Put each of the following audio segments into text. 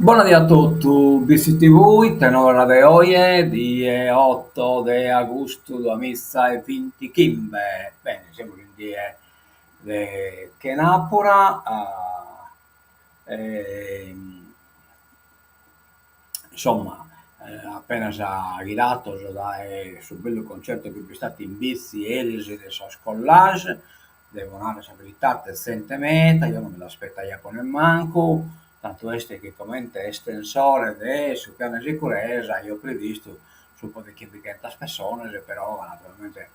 Buonasera a tutti, BCTV, tenora de oie, di 8 di agosto 2025. Bene, siamo in die che Napoli, ehm, insomma, appena già arrivato sul bello concerto che vi è stato in bici ieri del suo scollage, devo dare la verità, sente meta, io non me l'aspetto con il manco, tanto este che commenta estensore su piano di sicurezza, io ho previsto su po' di 500 persone, però naturalmente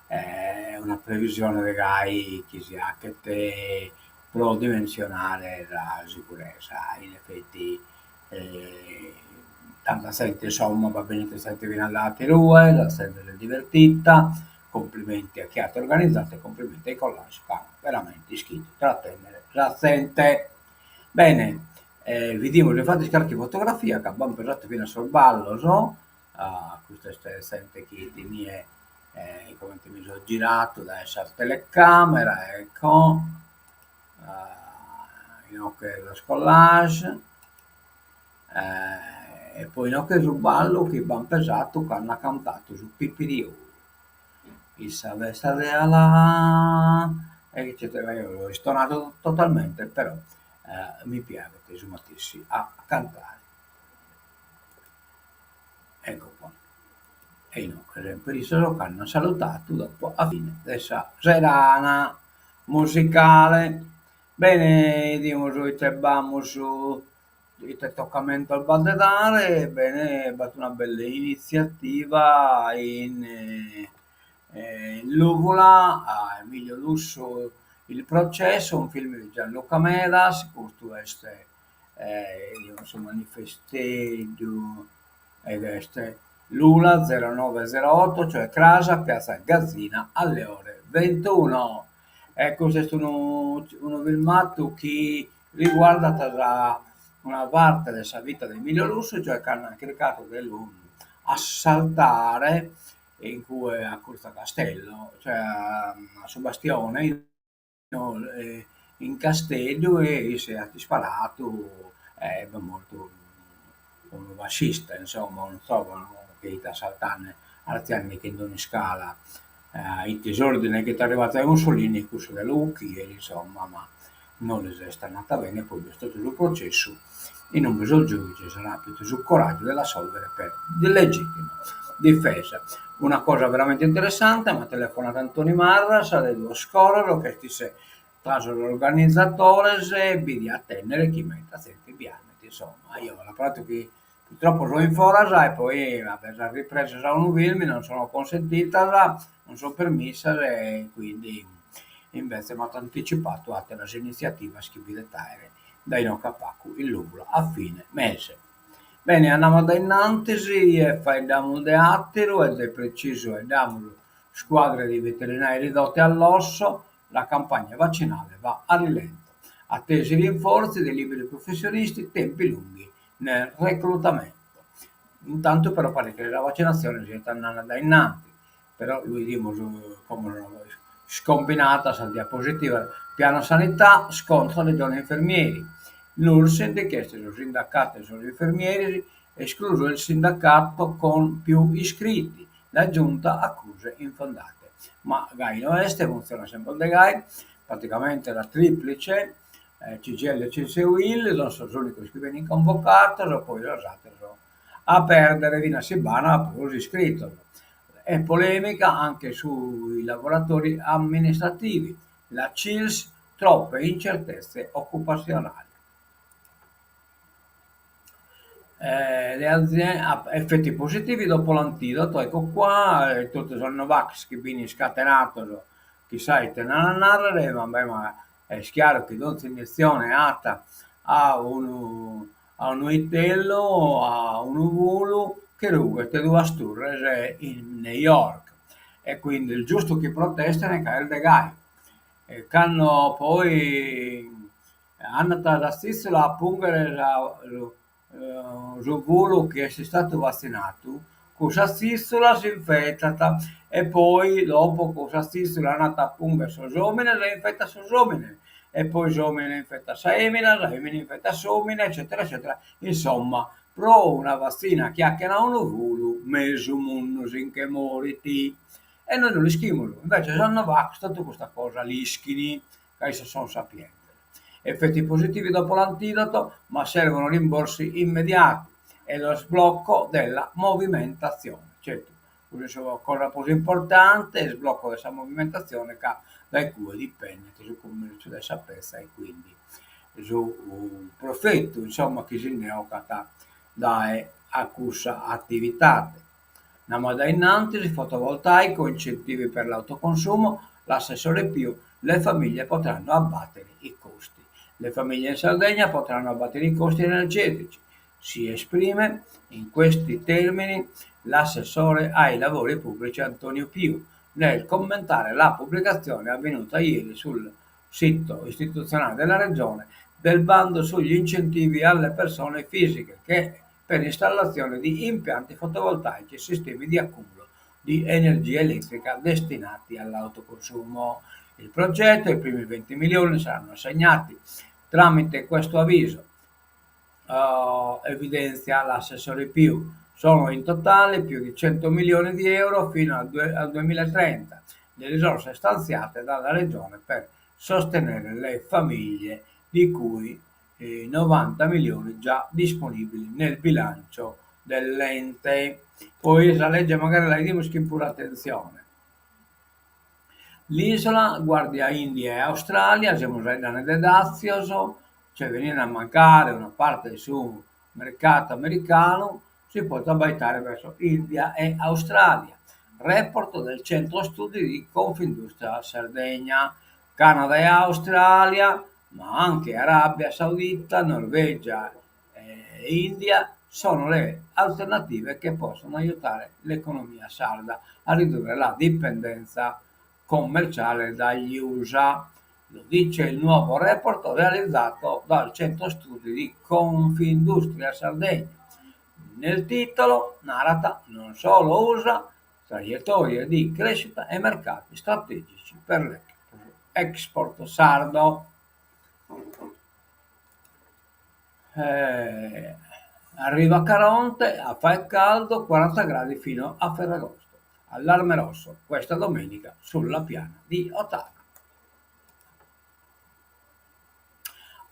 è una previsione di gai che si ha che te pro dimensionare la sicurezza. In effetti eh, tanta gente insomma va bene che siete ben andati lui, la gente è divertita, complimenti a chi ha organizzato e complimenti ai collage, fanno veramente iscritti, trattenere la gente. Bene, vediamo le fate scarichi fotografia che abbiamo pesato fino sul ballo, so? Questo è sempre che ti mi è come ti mi sono girato da essa telecamera, ecco, in ok lo scollage, e poi in ok sul ballo che abbiamo pesato che hanno cantato su Pipirio, il Savesta Reala, eccetera. Io l'ho stonato totalmente, però mi piace che sono messi a cantare. Ecco qua. E inoltre per il solo che hanno salutato dopo a fine della serana musicale. Bene, diciamo, abbiamo su il toccamento al Baldedare, bene, è stata una bella iniziativa in Luvola, a Emilio Lusso il processo, un film di Gianluca Medas, questo è un manifesteggio ed è Lula 0908, cioè Crasa, Piazza Gazzina alle ore 21. Ecco, questo è uno filmato che riguarda una parte della vita di Emilio Lusso, cioè che hanno cercato di assaltare in cui a Corsa Castello, cioè a Sebastione, no, in castello e si è sparato, molto un fascista, insomma, non so, che sta saltando arziani che in scala i tesordini che è arrivato a Mussolini, questo della Ucchieri, insomma, ma non le è andata bene, poi è stato il processo e non bisogna il giudice sarà piuttosto il coraggio della solvere per legittima difesa. Una cosa veramente interessante, mi ha telefonato Antoni Marra, sarebbe scorrere che disse caso l'organizzatore e vedi attendere chi metta senti bianchi, insomma, io ho lavorato qui purtroppo sono in forasa e poi vabbè, la ripresa da un film non sono consentita, non sono permessa e quindi invece mi ha anticipato a la iniziativa schibilitare dai no capacu il luglio a fine mese. Bene, andiamo da innantesi e fai damo de attero ed è preciso e damo squadre di veterinari ridotte all'osso, la campagna vaccinale va a rilento. Attesi rinforzi dei liberi professionisti, tempi lunghi nel reclutamento. Intanto però pare che la vaccinazione sia andata da innanzi, però vediamo come scombinata sta diapositiva. Piano sanità, scontro alle donne infermieri. L'URSS inchieste sul sindacato e sugli infermieri, escluso il sindacato con più iscritti. La giunta accuse infondate. Ma Gai Oeste funziona sempre da Gai, praticamente la triplice, CGL e CSUIL, non sono gli unici che vengono convocati, poi le altre sono a perdere Vina Sibana ha pure iscritto. È polemica anche sui lavoratori amministrativi, la CILS, troppe incertezze occupazionali. Le aziende effetti positivi dopo l'antidoto, ecco qua, tutti sono Novax che viene scatenato, chissà, te non narrare, vabbè, ma è chiaro che dopo iniezione atta a un uitello, a un uvulu che ruga te due asturre in New York. E quindi il giusto che protestano è il De Gai. E che hanno poi hanno la stessa la pungere sul volo che è stato vaccinato, questa stessola si infetta e poi dopo questa stessola è andata a pungere sul giovane e infetta sul giovane. e poi somina infetta semina infetta somina, eccetera, eccetera. Insomma, pro una vaccina chiacchiera uno vulu, mesum unnus in che moriti. E noi non li schimolo. Invece sono vax, tutta questa cosa, l'ischini, che se sono sapienti. Effetti positivi dopo l'antidoto, ma servono rimborsi immediati e lo sblocco della movimentazione. Certo, questa è una cosa così importante, il sblocco della movimentazione che da cui dipende su come ci deve sapere e quindi su un profitto, insomma, che si ne occupa da a questa attività. Andiamo da innanzi, fotovoltaico, incentivi per l'autoconsumo, l'assessore più, le famiglie potranno abbattere i costi. Le famiglie in Sardegna potranno abbattere i costi energetici. Si esprime in questi termini l'assessore ai lavori pubblici Antonio Piu nel commentare la pubblicazione avvenuta ieri sul sito istituzionale della Regione del bando sugli incentivi alle persone fisiche che per installazione di impianti fotovoltaici e sistemi di accumulo di energia elettrica destinati all'autoconsumo. Il progetto, i primi 20 milioni saranno assegnati tramite questo avviso, evidenzia l'assessore Più. Sono in totale più di 100 milioni di euro fino al 2030, le risorse stanziate dalla Regione per sostenere le famiglie, di cui 90 milioni già disponibili nel bilancio dell'ente. Poi la legge magari la vediamo che pure attenzione. L'isola guardia India e Australia, siamo già in dazioso, cioè venire a mancare una parte sul mercato americano, si può abbaitare verso India e Australia. Report del centro studi di Confindustria Sardegna, Canada e Australia, ma anche Arabia Saudita, Norvegia e India sono le alternative che possono aiutare l'economia sarda a ridurre la dipendenza commerciale dagli USA. Lo dice il nuovo report realizzato dal centro studi di Confindustria Sardegna. Nel titolo narra non solo USA, traiettorie di crescita e mercati strategici per l'export sardo. Eh, arriva Caronte, a fare caldo, 40 gradi fino a Ferragosto. Allarme rosso questa domenica sulla piana di Ottana.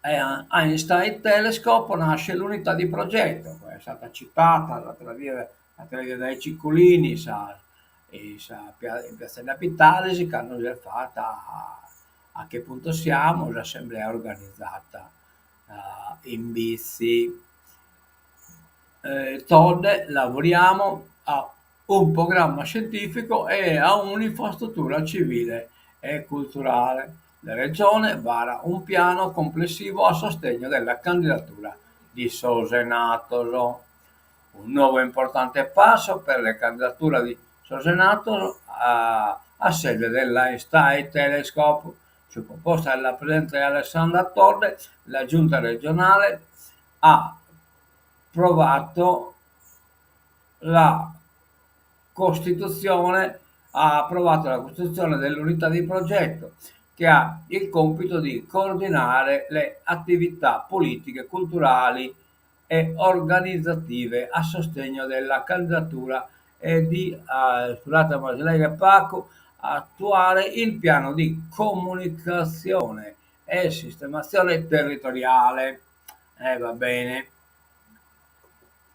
Einstein Telescope nasce l'unità di progetto, è stata citata l'altra via dai Ciccolini, in Piazza della Pitalesi, che hanno già fatto a che punto siamo, l'assemblea organizzata in bici. Todd lavoriamo a un programma scientifico e a un'infrastruttura civile e culturale. La Regione vara un piano complessivo a sostegno della candidatura di Sosenato. Un nuovo importante passo per la candidatura di Sosenato a sede dell'Einstein Telescope. Su proposta della Presidente Alessandra Torre, la Giunta regionale ha provato la Costituzione ha approvato la costituzione dell'unità di progetto che ha il compito di coordinare le attività politiche, culturali e organizzative a sostegno della candidatura e di, scusate ma se lei è Paco, attuare il piano di comunicazione e sistemazione territoriale. Va bene.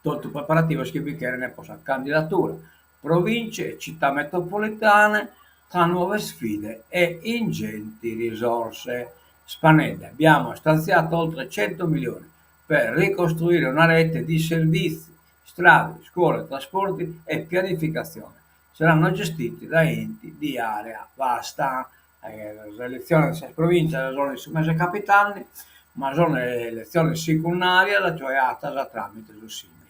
Tutto preparativo a scrivere ne possa candidatura. Province e città metropolitane tra nuove sfide e ingenti risorse. Spanelle, abbiamo stanziato oltre 100 milioni per ricostruire una rete di servizi, strade, scuole, trasporti e pianificazione. Saranno gestiti da enti di area vasta. Le elezioni delle 6 province della zona di Sumese Capitali, ma sono le elezioni secundarie, cioè a tasa tramite il sindaco.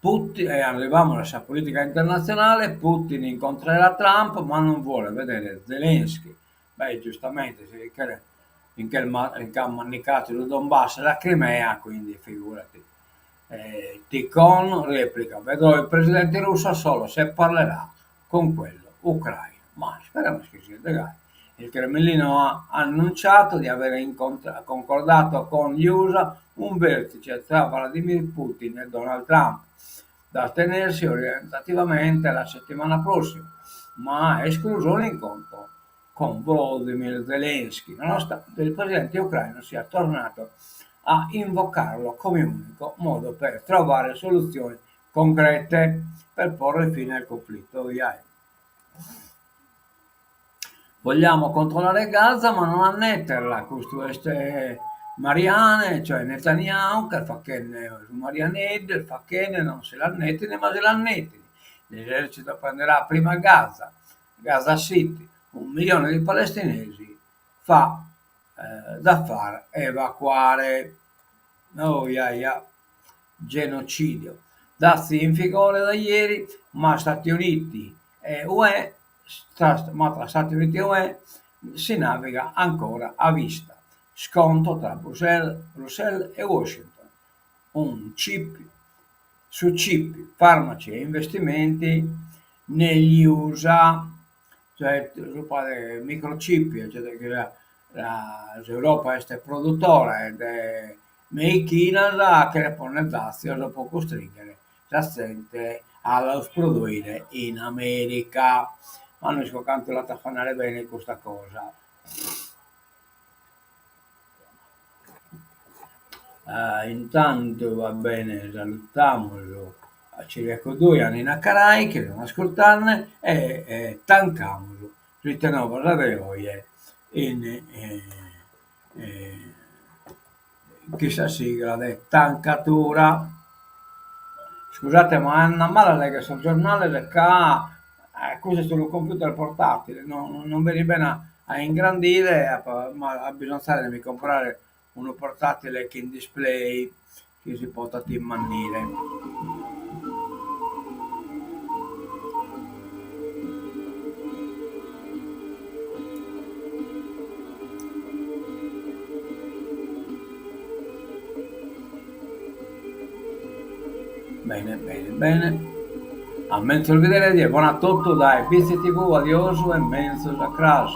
Putin, arriviamo alla politica internazionale, Putin incontrerà Trump ma non vuole vedere Zelensky. Beh, giustamente, finché ha manicato il Donbass e la Crimea, quindi figurati. Ticon replica, vedrò il presidente russo solo se parlerà con quello ucraino. Ma speriamo che sia legale. Il Cremlino ha annunciato di aver concordato con gli USA un vertice tra Vladimir Putin e Donald Trump da tenersi orientativamente la settimana prossima, ma ha escluso un incontro con Volodymyr Zelensky, nonostante il presidente ucraino sia tornato a invocarlo come unico modo per trovare soluzioni concrete per porre fine al conflitto. Vogliamo controllare Gaza ma non annetterla, questo è Marianne, cioè Netanyahu, che fa che su Marianne, fa che non se l'annettine, ma se l'annettine. L'esercito prenderà prima Gaza, Gaza City, 1 milione di palestinesi, fa da far evacuare. Oh, genocidio. Dazi in vigore da ieri, ma Stati Uniti e UE, ma tra Stati Uniti e UE si naviga ancora a vista. Scontro tra Bruxelles e Washington. Un chip su chip, farmaci e investimenti negli USA, cioè sviluppare microchip, eccetera, che l'Europa è produttora ed è Make in USA che le pone dazio dopo costringere l'assente a produrre in America. Ma noi scoccante la tafanare bene questa cosa. Intanto va bene, salutiamolo a Ciriaco 2 anni Nacarai che non ascoltarne e tancamolo riteneva la veoie in questa sigla di tancatura. Scusate, ma è una mala lega sul giornale perché questo è sul computer portatile, non vedi bene a ingrandire, ma ha bisogno di comprare uno portatile che in display che si può immannire. Bene, bene, bene. A mezzo il vedere di buona tutto dai PC TV, adioso e mezzo da crash.